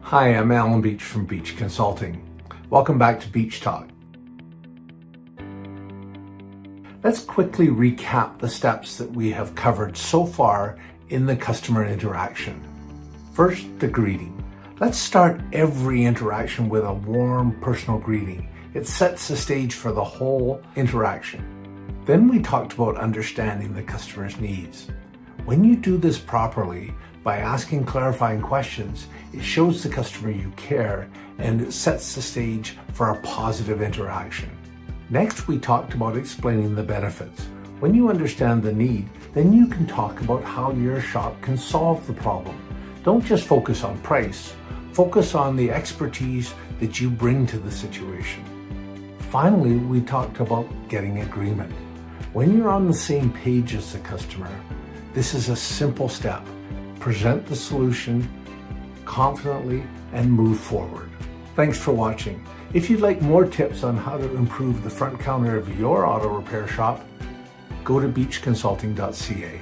Hi, I'm Alan Beech from Beech Consulting. Welcome back to Beech Talk. Let's quickly recap the steps that we have covered so far in the customer interaction. First, the greeting. Let's start every interaction with a warm, personal greeting. It sets the stage for the whole interaction. Then we talked about understanding the customer's needs. When you do this properly, by asking clarifying questions, it shows the customer you care and it sets the stage for a positive interaction. Next, we talked about explaining the benefits. When you understand the need, then you can talk about how your shop can solve the problem. Don't just focus on price, focus on the expertise that you bring to the situation. Finally, we talked about getting agreement. When you're on the same page as the customer, this is a simple step. Present the solution confidently and move forward. Thanks for watching. If you'd like more tips on how to improve the front counter of your auto repair shop, go to beechconsulting.ca.